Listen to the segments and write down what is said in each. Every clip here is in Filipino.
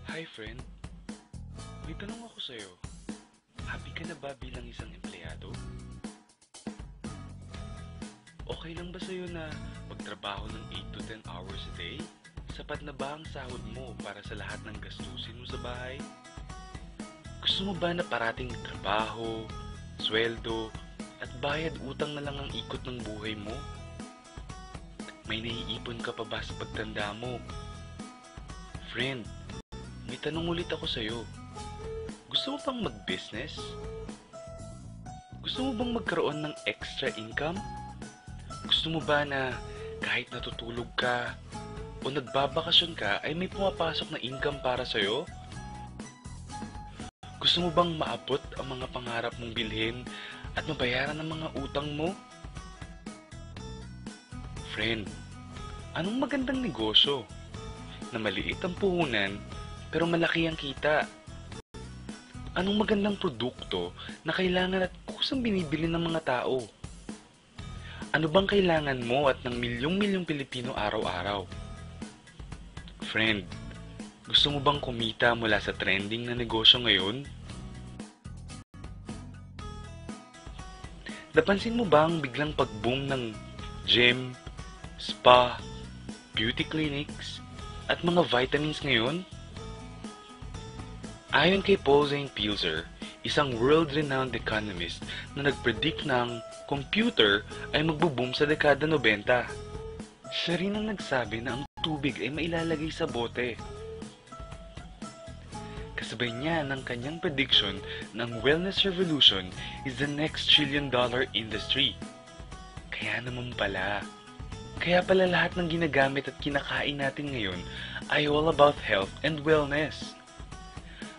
Hi friend, may tanong ako sa'yo. Happy ka na ba bilang isang empleyado? Okay lang ba sa'yo na magtrabaho ng 8 to 10 hours a day? Sapat na ba ang sahod mo para sa lahat ng gastusin mo sa bahay? Gusto mo ba na parating trabaho, sweldo, at bayad utang na lang ang ikot ng buhay mo? May naiipon ka pa ba sa pagtanda mo? Friend, may tanong ulit ako sa'yo. Gusto mo bang mag-business? Gusto mo bang magkaroon ng extra income? Gusto mo ba na kahit natutulog ka o nagbabakasyon ka ay may pumapasok na income para sa'yo? Gusto mo bang maabot ang mga pangarap mong bilhin at mabayaran ang mga utang mo? Friend, anong magandang negosyo na maliit ang puhunan pero malaki ang kita? Anong magandang produkto na kailangan at kusang binibili ng mga tao? Ano bang kailangan mo at ng milyong-milyong Pilipino araw-araw? Friend, gusto mo bang kumita mula sa trending na negosyo ngayon? Napansin mo ba ang biglang pag-boom ng gym, spa, beauty clinics, at mga vitamins ngayon? Ayon kay Paul Zane Pilzer, isang world-renowned economist na nag-predict ng computer ay magbo-boom sa dekada 90. Siya rin ang nagsabi na ang tubig ay mailalagay sa bote. Kasabay niya ng kanyang prediction na ang wellness revolution is the next trillion-dollar industry. Kaya naman pala. Kaya pala lahat ng ginagamit at kinakain natin ngayon ay all about health and wellness.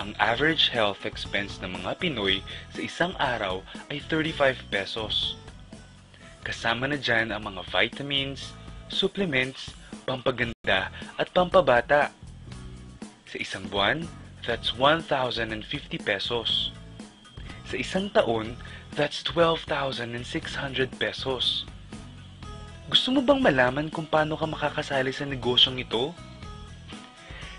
Ang average health expense ng mga Pinoy sa isang araw ay 35 pesos. Kasama na dyan ang mga vitamins, supplements, pampaganda at pampabata. Sa isang buwan, that's 1,050 pesos. Sa isang taon, that's 12,600 pesos. Gusto mo bang malaman kung paano ka makakasali sa negosyong ito?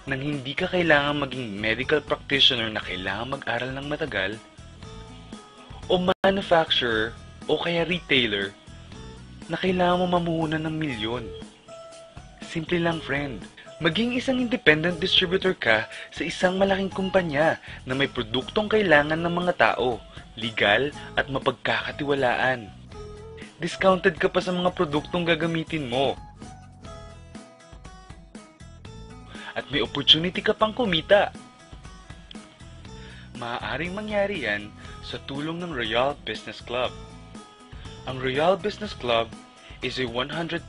Nang hindi ka kailangang maging medical practitioner na kailangan mag-aral ng matagal, o manufacturer o kaya retailer na kailangan mo mamuhunan ng milyon. Simple lang friend, maging isang independent distributor ka sa isang malaking kumpanya na may produktong kailangan ng mga tao, legal at mapagkakatiwalaan. Discounted ka pa sa mga produktong gagamitin mo. At may opportunity ka pang kumita. Maaaring mangyari yan sa tulong ng Royal Business Club. Ang Royal Business Club is a 100%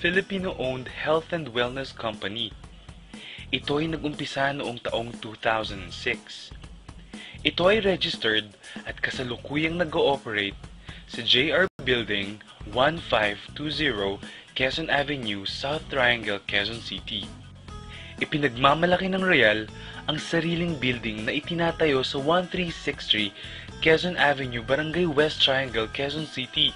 Filipino-owned health and wellness company. Ito ay nag-umpisa noong taong 2006. Ito ay registered at kasalukuyang nag-ooperate sa JR Building 1520 Quezon Avenue, South Triangle, Quezon City. Ipinagmamalaki ng Royal ang sariling building na itinatayo sa 1363 Quezon Avenue, Barangay West Triangle, Quezon City.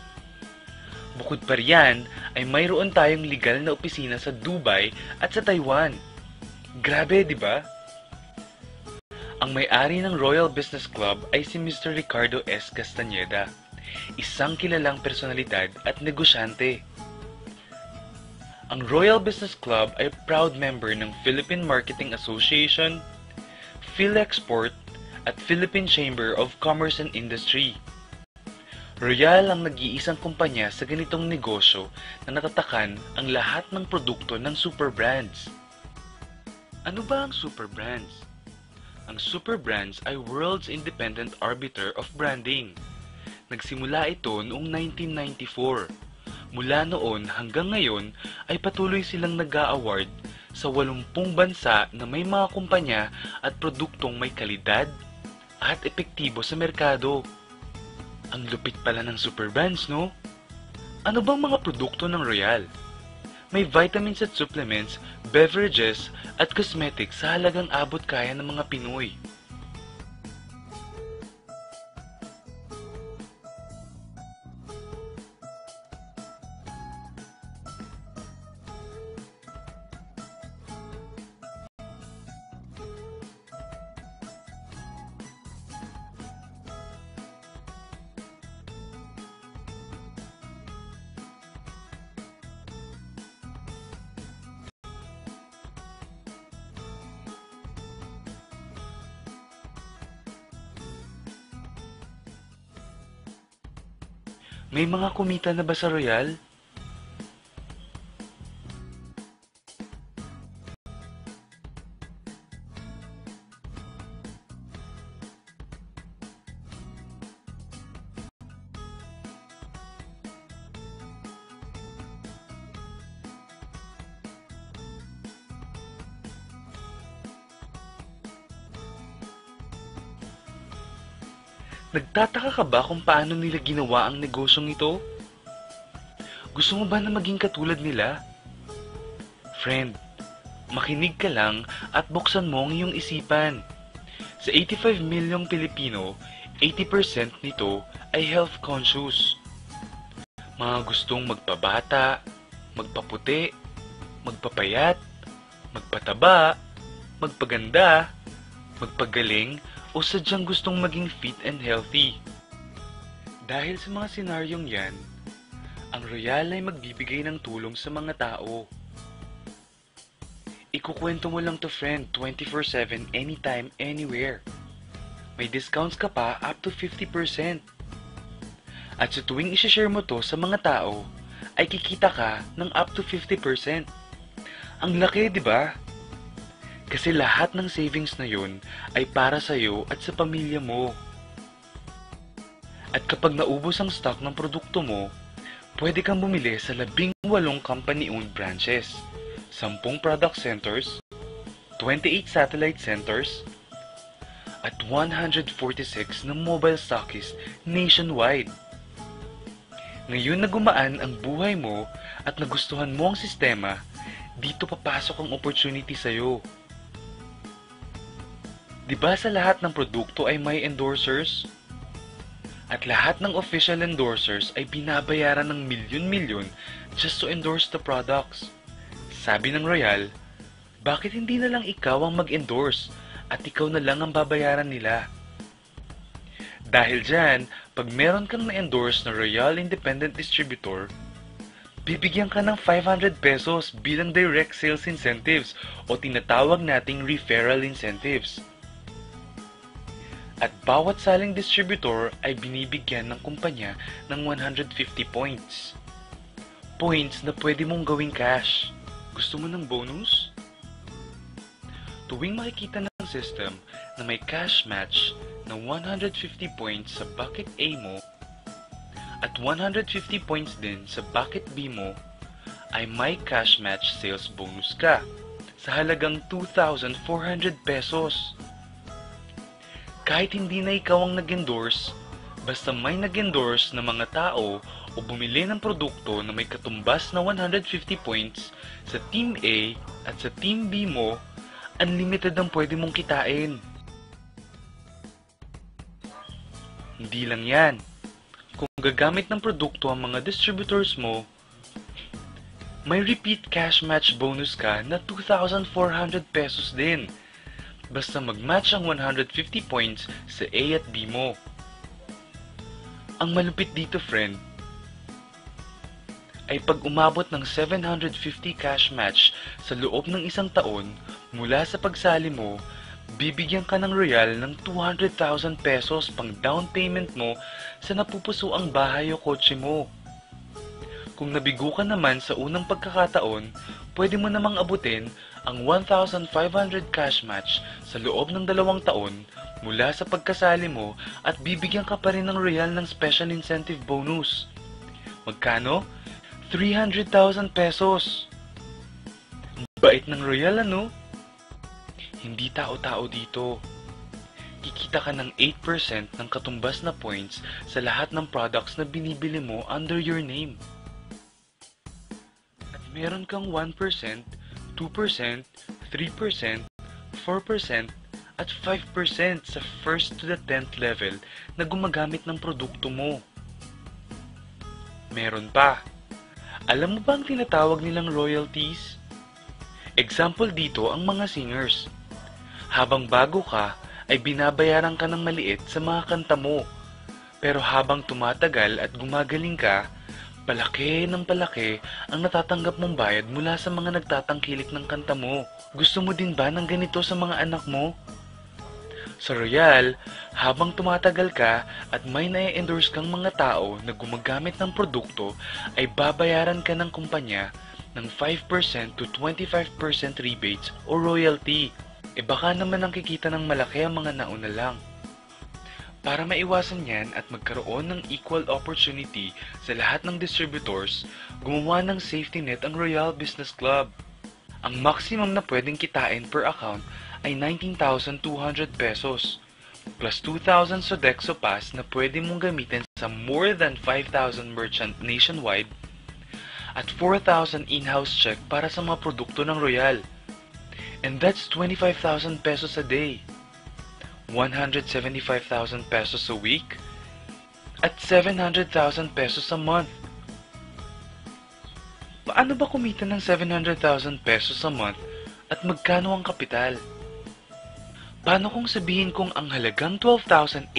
Bukod pa riyan ay mayroon tayong legal na opisina sa Dubai at sa Taiwan. Grabe, di ba? Ang may-ari ng Royal Business Club ay si Mr. Ricardo S. Castañeda, isang kilalang personalidad at negosyante. Ang Royal Business Club ay proud member ng Philippine Marketing Association, PhilExport, at Philippine Chamber of Commerce and Industry. Royal ang nag-iisang kumpanya sa ganitong negosyo na natatakan ang lahat ng produkto ng super brands. Ano ba ang super brands? Ang super brands ay world's independent arbiter of branding. Nagsimula ito noong 1994. Mula noon hanggang ngayon ay patuloy silang nag-a-award sa 80 bansa na may mga kumpanya at produktong may kalidad at epektibo sa merkado. Ang lupit pala ng super brands, no? Ano bang mga produkto ng Royal? May vitamins at supplements, beverages at cosmetics sa halagang abot kaya ng mga Pinoy. May mga kumita na ba sa Royal? Nagtataka ka ba kung paano nila ginawa ang negosyong ito? Gusto mo ba na maging katulad nila? Friend, makinig ka lang at buksan mo ang iyong isipan. Sa 85 milyong Pilipino, 80% nito ay health conscious. Mga gustong magpabata, magpaputi, magpapayat, magpataba, magpaganda, magpagaling, o sadyang gustong maging fit and healthy. Dahil sa mga senaryong yan, ang Royal ay magbibigay ng tulong sa mga tao. Ikukwento mo lang to friend 24/7 anytime, anywhere. May discounts ka pa up to 50%. At sa tuwing isishare mo to sa mga tao, ay kikita ka ng up to 50%. Ang laki, di ba? Kasi lahat ng savings na yun ay para sa'yo at sa pamilya mo. At kapag naubos ang stock ng produkto mo, pwede kang bumili sa 18 company-owned branches, 10 product centers, 28 satellite centers, at 146 na mobile stockists nationwide. Ngayon na gumaan ang buhay mo at nagustuhan mo ang sistema, dito papasok ang opportunity sa'yo. Diba sa lahat ng produkto ay may endorsers? At lahat ng official endorsers ay binabayaran ng milyon-milyon just to endorse the products. Sabi ng Royal, bakit hindi na lang ikaw ang mag-endorse at ikaw na lang ang babayaran nila? Dahil dyan, pag meron kang na-endorse na Royal Independent Distributor, bibigyan ka ng 500 pesos bilang direct sales incentives o tinatawag nating referral incentives. At bawat saling distributor ay binibigyan ng kumpanya ng 150 points. Points na pwede mong gawing cash. Gusto mo ng bonus? Tuwing makikita ng system na may cash match na 150 points sa bucket A mo at 150 points din sa bucket B mo, ay may cash match sales bonus ka sa halagang 2,400 pesos. Kahit hindi na ikaw ang nag-endorse, basta may nag-endorse na mga tao o bumili ng produkto na may katumbas na 150 points sa Team A at sa Team B mo, unlimited ang pwede mong kitain. Hindi lang yan. Kung gagamit ng produkto ang mga distributors mo, may repeat cash match bonus ka na 2,400 pesos din. Basta mag-match ang 150 points sa A at B mo. Ang malupit dito, friend, ay pag umabot ng 750 cash match sa loob ng isang taon mula sa pagsali mo, bibigyan ka ng Royal ng 200,000 pesos pang down payment mo sa napupusuang bahay o kotse mo. Kung nabigo ka naman sa unang pagkakataon, pwede mo namang abutin ang 1,500 cash match sa loob ng 2 taon mula sa pagkasali mo at bibigyan ka pa rin ng Royal ng special incentive bonus. Magkano? 300,000 pesos. Bait ng Royal, ano? Hindi tao-tao dito. Kikita ka ng 8% ng katumbas na points sa lahat ng products na binibili mo under your name. At meron kang 1%, 2%, 3%, 4%, at 5% sa first to the 10th level na gumagamit ng produkto mo. Meron pa. Alam mo ba ang tinatawag nilang royalties? Example dito ang mga singers. Habang bago ka, ay binabayaran ka ng maliit sa mga kanta mo. Pero habang tumatagal at gumagaling ka, palaki ng palaki ang natatanggap mong bayad mula sa mga nagtatangkilik ng kanta mo. Gusto mo din ba ng ganito sa mga anak mo? Sa Royal, habang tumatagal ka at may na-endorse kang mga tao na gumagamit ng produkto, ay babayaran ka ng kumpanya ng 5% to 25% rebates o royalty. E baka naman ang kikita ng malaki ang mga nauna lang. Para maiwasan yan at magkaroon ng equal opportunity sa lahat ng distributors, gumawa ng safety net ang Royal Business Club. Ang maximum na pwedeng kitain per account ay 19,200 pesos, plus 2,000 Sodexo Pass na pwede mong gamitin sa more than 5,000 merchant nationwide, at 4,000 in-house check para sa mga produkto ng Royal. And that's 25,000 pesos a day, 175,000 pesos a week, at 700,000 pesos a month. Paano ba kumita ng 700,000 pesos a month at magkano ang kapital? Paano kung sabihin kong ang halagang 12,888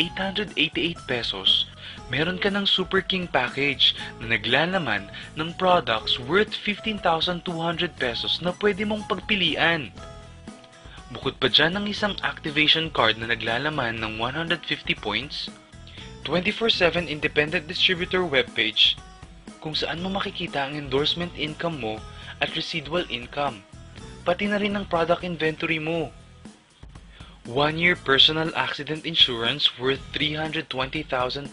pesos, meron ka ng Super King package na naglalaman ng products worth 15,200 pesos na pwede mong pagpilian. Bukod pa dyan ang isang activation card na naglalaman ng 150 points, 24/7 independent distributor webpage kung saan mo makikita ang endorsement income mo at residual income, pati na rin ang product inventory mo. 1-year personal accident insurance worth 320,000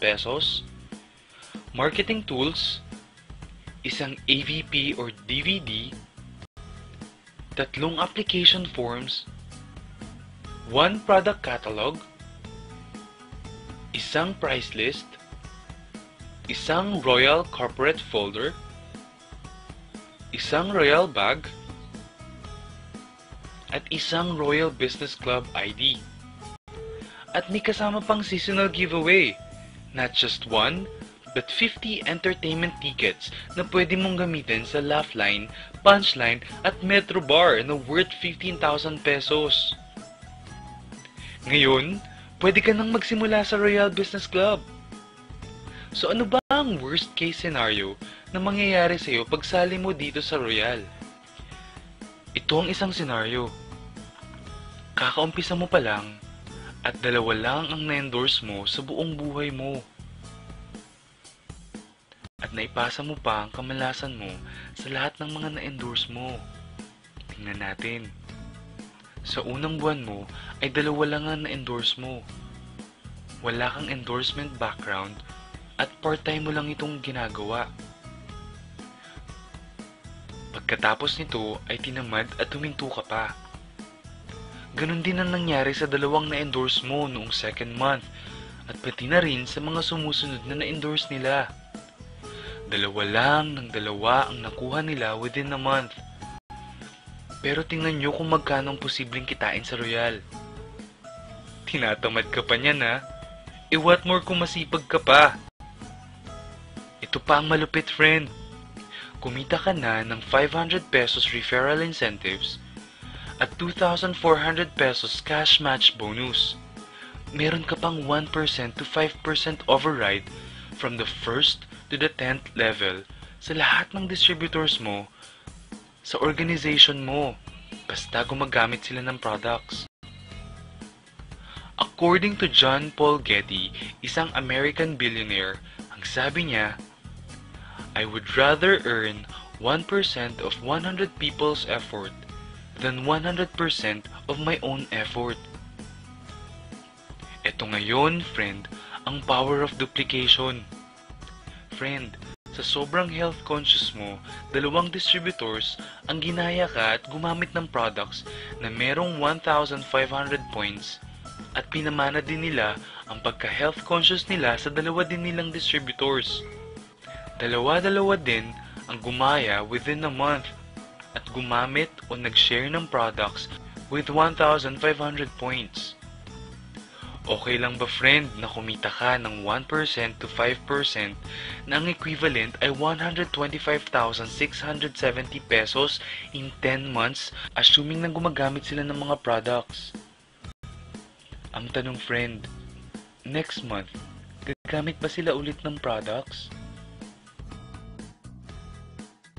pesos, marketing tools, isang AVP or DVD, 3 application forms, 1 product catalog, isang price list, isang Royal corporate folder, isang Royal bag, at isang Royal Business Club ID. At may kasama pang seasonal giveaway, not just 1, but 50 entertainment tickets na pwede mong gamitin sa Laugh-Line, Punchline at Metro Bar na worth 15,000 pesos. Ngayon, pwede ka nang magsimula sa Royal Business Club. So ano ba ang worst case scenario na mangyayari sa'yo pag sali mo dito sa Royal? Ito ang isang scenario. Kakaumpisa mo pa lang at 2 lang ang na-endorse mo sa buong buhay mo. At naipasa mo pa ang kamalasan mo sa lahat ng mga na-endorse mo. Tingnan natin. Sa unang buwan mo ay 2 lang ang na-endorse mo. Wala kang endorsement background at part-time mo lang itong ginagawa. Pagkatapos nito ay tinamad at huminto ka pa. Ganon din ang nangyari sa 2 na-endorse mo noong second month at pati na rin sa mga sumusunod na na-endorse nila. 2 lang ng 2 ang nakuha nila within a month. Pero tingnan nyo kung magkano ang posibleng kitain sa Royal. Tinatamad ka pa niyan ha? E what more kung masipag ka pa? Ito pa ang malupit friend. Kumita ka na ng 500 pesos referral incentives at 2,400 pesos cash match bonus. Meron ka pang 1% to 5% override from the 1st to the 10th level sa lahat ng distributors mo sa organization mo, basta gumagamit sila ng products. According to John Paul Getty, isang American billionaire, ang sabi niya, I would rather earn 1% of 100 people's effort than 100% of my own effort. Ito ngayon, friend, ang power of duplication. Friend, sa sobrang health conscious mo, 2 distributors ang ginaya ka at gumamit ng products na merong 1,500 points at pinamana din nila ang pagka-health conscious nila sa 2 din nilang distributors. 2 din ang gumaya within a month at gumamit o nag-share ng products with 1,500 points. Okay lang ba friend na kumita ka ng 1% to 5% na ang equivalent ay 125,670 pesos in 10 months assuming na gumagamit sila ng mga products? Ang tanong friend, next month, gagamit ba sila ulit ng products?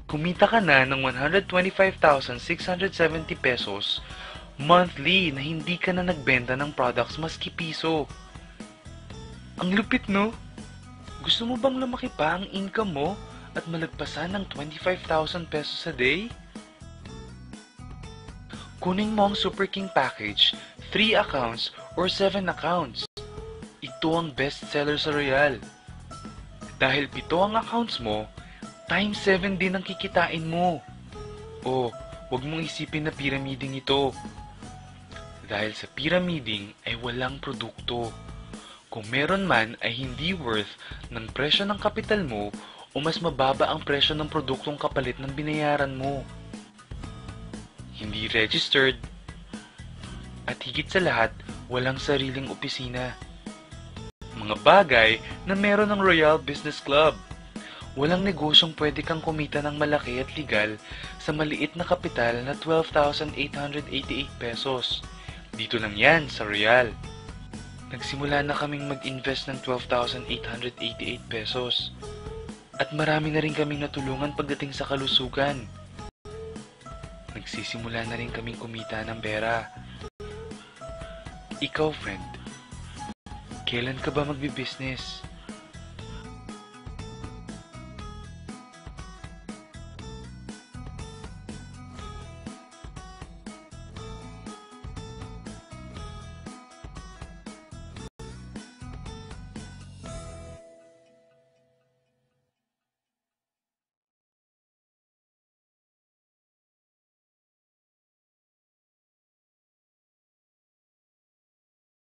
Kumita ka na ng 125,670 pesos monthly na hindi ka na nagbenta ng products maski piso. Ang lupit, no? Gusto mo bang lumaki pa ang income mo at malagpasan ng 25,000 pesos a day? Kunin mo ang Super King Package, 3 accounts or 7 accounts. Ito ang best seller sa Royal. Dahil 7 ang accounts mo, times 7 din ang kikitain mo. O, huwag mong isipin na pyramiding ito. Dahil sa pyramiding ay walang produkto. Kung meron man ay hindi worth ng presyo ng kapital mo o mas mababa ang presyo ng produktong kapalit ng binayaran mo. Hindi registered at higit sa lahat, walang sariling opisina. Mga bagay na meron ng Royal Business Club. Walang negosyong pwede kang kumita ng malaki at legal sa maliit na kapital na 12,888 pesos. Dito lang yan sa Royal. Nagsimula na kaming mag-invest ng 12,888 pesos. At marami na rin kaming natulungan pagdating sa kalusugan. Nagsisimula na rin kaming kumita ng pera. Ikaw, friend, kailan ka ba magbi-business?